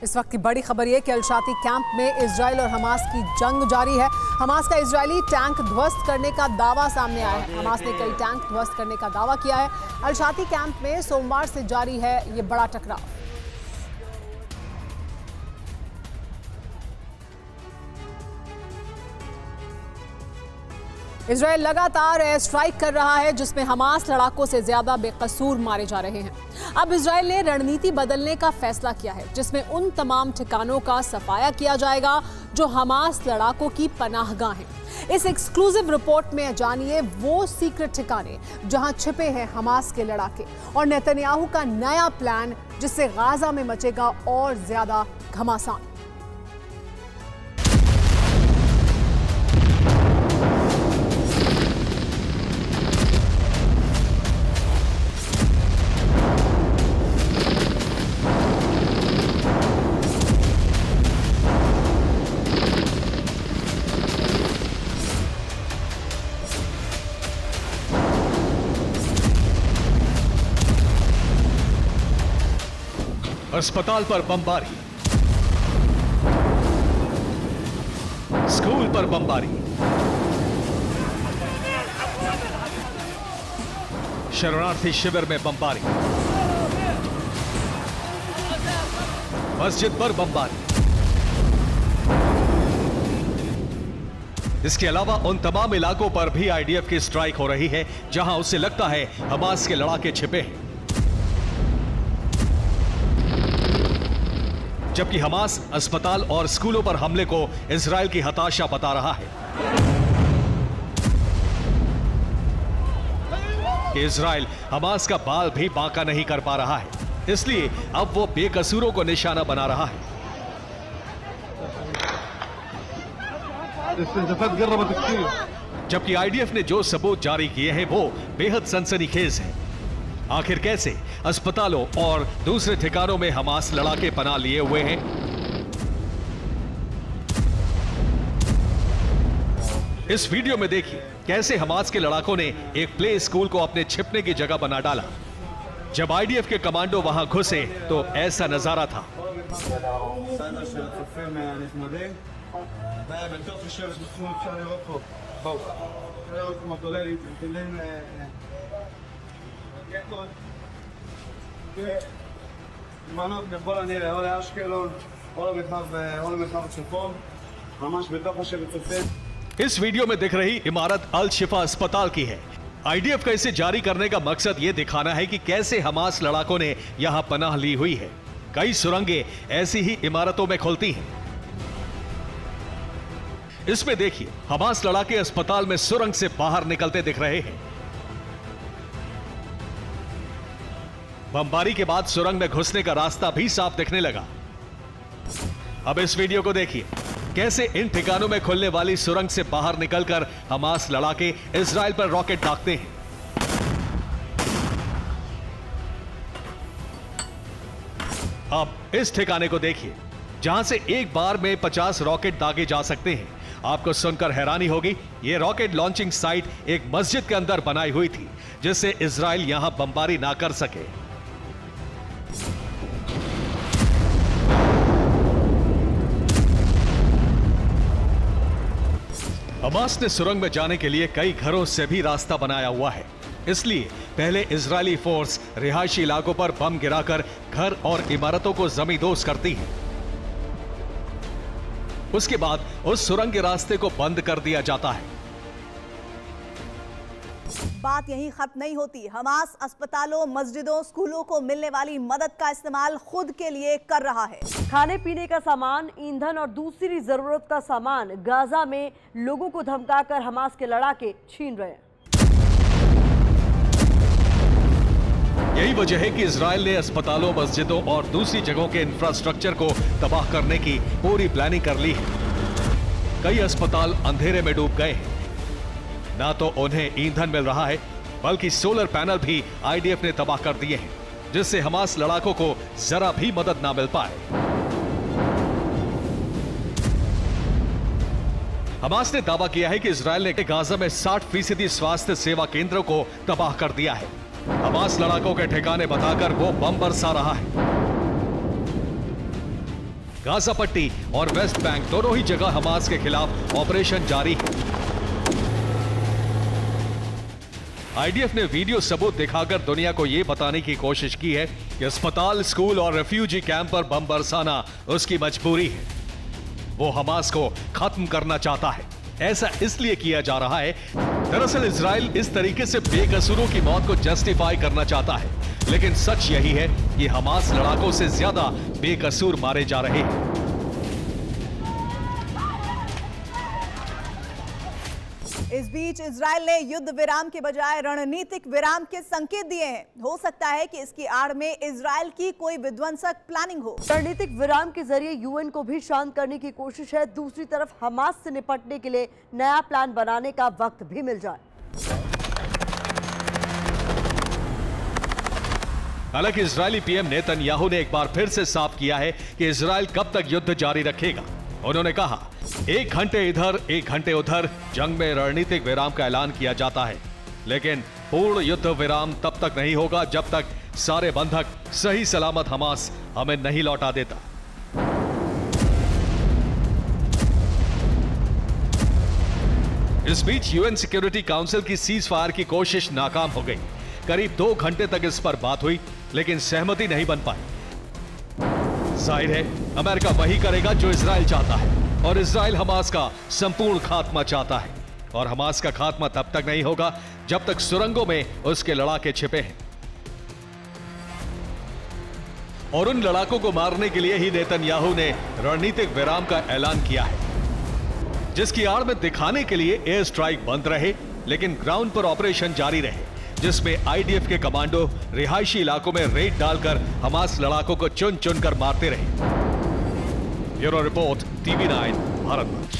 इस वक्त की बड़ी खबर यह कि अल-शाती कैंप में इजराइल और हमास की जंग जारी है। हमास का इजरायली टैंक ध्वस्त करने का दावा सामने आया है। हमास ने कई टैंक ध्वस्त करने का दावा किया है। अल-शाती कैंप में सोमवार से जारी है ये बड़ा टकराव। इजराइल लगातार एयर स्ट्राइक कर रहा है जिसमें हमास लड़ाकों से ज्यादा बेकसूर मारे जा रहे हैं। अब इजराइल ने रणनीति बदलने का फैसला किया है जिसमें उन तमाम ठिकानों का सफाया किया जाएगा जो हमास लड़ाकों की पनाहगाह हैं। इस एक्सक्लूसिव रिपोर्ट में जानिए वो सीक्रेट ठिकाने जहां छिपे हैं हमास के लड़ाके और नेतन्याहू का नया प्लान जिससे गाजा में मचेगा और ज्यादा घमासान। अस्पताल पर बमबारी, स्कूल पर बमबारी, शरणार्थी शिविर में बमबारी, मस्जिद पर बमबारी। इसके अलावा उन तमाम इलाकों पर भी आईडीएफ की स्ट्राइक हो रही है जहां उसे लगता है हमास के लड़ाके छिपे हैं, जबकि हमास अस्पताल और स्कूलों पर हमले को इजराइल की हताशा बता रहा है कि इजराइल हमास का बाल भी बांका नहीं कर पा रहा है, इसलिए अब वो बेकसूरों को निशाना बना रहा है। जबकि आईडीएफ ने जो सबूत जारी किए हैं वो बेहद सनसनीखेज है। आखिर कैसे अस्पतालों और दूसरे ठिकानों में हमास लड़ाके पनाह लिए हुए हैं? इस वीडियो में देखिए कैसे हमास के लड़ाकों ने एक प्ले स्कूल को अपने छिपने की जगह बना डाला। जब आईडीएफ के कमांडो वहां घुसे तो ऐसा नजारा था। इस वीडियो में दिख रही इमारत अल शिफा अस्पताल की है। आईडीएफ का इसे जारी करने का मकसद यह दिखाना है कि कैसे हमास लड़ाकों ने यहां पनाह ली हुई है। कई सुरंगें ऐसी ही इमारतों में खुलती हैं। इसमें देखिए हमास लड़ाके अस्पताल में सुरंग से बाहर निकलते दिख रहे हैं। बमबारी के बाद सुरंग में घुसने का रास्ता भी साफ दिखने लगा। अब इस वीडियो को देखिए कैसे इन ठिकानों में खुलने वाली सुरंग से बाहर निकलकर हमास लड़ाके इजराइल पर रॉकेट दागते हैं। अब इस ठिकाने को देखिए जहां से एक बार में 50 रॉकेट दागे जा सकते हैं। आपको सुनकर हैरानी होगी, यह रॉकेट लॉन्चिंग साइट एक मस्जिद के अंदर बनाई हुई थी जिससे इजराइल यहां बमबारी ना कर सके। हमास ने सुरंग में जाने के लिए कई घरों से भी रास्ता बनाया हुआ है, इसलिए पहले इजरायली फोर्स रिहायशी इलाकों पर बम गिराकर घर और इमारतों को जमींदोज करती है। उसके बाद उस सुरंग के रास्ते को बंद कर दिया जाता है। बात यहीं खत्म नहीं होती। हमास अस्पतालों, मस्जिदों, स्कूलों को मिलने वाली मदद का इस्तेमाल खुद के लिए कर रहा है। खाने पीने का सामान, ईंधन और दूसरी जरूरत का सामान गाजा में लोगों को धमकाकर हमास के लड़ाके छीन रहे हैं। यही वजह है कि इजराइल ने अस्पतालों, मस्जिदों और दूसरी जगहों के इंफ्रास्ट्रक्चर को तबाह करने की पूरी प्लानिंग कर ली है। कई अस्पताल अंधेरे में डूब गए हैं, ना तो उन्हें ईंधन मिल रहा है बल्कि सोलर पैनल भी आईडीएफ ने तबाह कर दिए हैं जिससे हमास लड़ाकों को जरा भी मदद ना मिल पाए। हमास ने दावा किया है कि इजराइल ने गाजा में 60% स्वास्थ्य सेवा केंद्रों को तबाह कर दिया है। हमास लड़ाकों के ठिकाने बताकर वो बम बरसा रहा है। गाजा पट्टी और वेस्ट बैंक दोनों ही जगह हमास के खिलाफ ऑपरेशन जारी है। आईडीएफ ने वीडियो सबूत दिखाकर दुनिया को यह बताने की कोशिश की है कि अस्पताल, स्कूल और रेफ्यूजी कैंप पर बम बरसाना उसकी मजबूरी है। वो हमास को खत्म करना चाहता है। ऐसा इसलिए किया जा रहा है, दरअसल इजराइल इस तरीके से बेकसूरों की मौत को जस्टिफाई करना चाहता है, लेकिन सच यही है कि हमास लड़ाकों से ज्यादा बेकसूर मारे जा रहे हैं। इस बीच इजराइल ने युद्ध विराम के बजाय रणनीतिक विराम के संकेत दिए हैं। हो सकता है कि इसकी आड़ में इजराइल की कोई विध्वंसक प्लानिंग हो। रणनीतिक विराम के जरिए यूएन को भी शांत करने की कोशिश है। दूसरी तरफ हमास से निपटने के लिए नया प्लान बनाने का वक्त भी मिल जाए। हालांकि इजरायली पीएम नेतन्याहू ने एक बार फिर से साफ किया है कि इजराइल कब तक युद्ध जारी रखेगा। उन्होंने कहा, 1 घंटे इधर 1 घंटे उधर जंग में रणनीतिक विराम का ऐलान किया जाता है, लेकिन पूर्ण युद्ध विराम तब तक नहीं होगा जब तक सारे बंधक सही सलामत हमास हमें नहीं लौटा देता। इस बीच यूएन सिक्योरिटी काउंसिल की सीज फायर की कोशिश नाकाम हो गई। करीब 2 घंटे तक इस पर बात हुई, लेकिन सहमति नहीं बन पाई। जाहिर है अमेरिका वही करेगा जो इजराइल चाहता है, और इजराइल हमास का संपूर्ण खात्मा चाहता है। और हमास का खात्मा तब तक नहीं होगा जब तक सुरंगों में उसके लड़ाके छिपे हैं। और उन लड़ाकों को मारने के लिए ही नेतन्याहू ने रणनीतिक विराम का ऐलान किया है, जिसकी आड़ में दिखाने के लिए एयर स्ट्राइक बंद रहे, लेकिन ग्राउंड पर ऑपरेशन जारी रहे, जिसमें आईडीएफ के कमांडो रिहायशी इलाकों में रेड डालकर हमास लड़ाकों को चुन चुन कर मारते रहे। ब्यूरो रिपोर्ट, TV9 भारत मंच।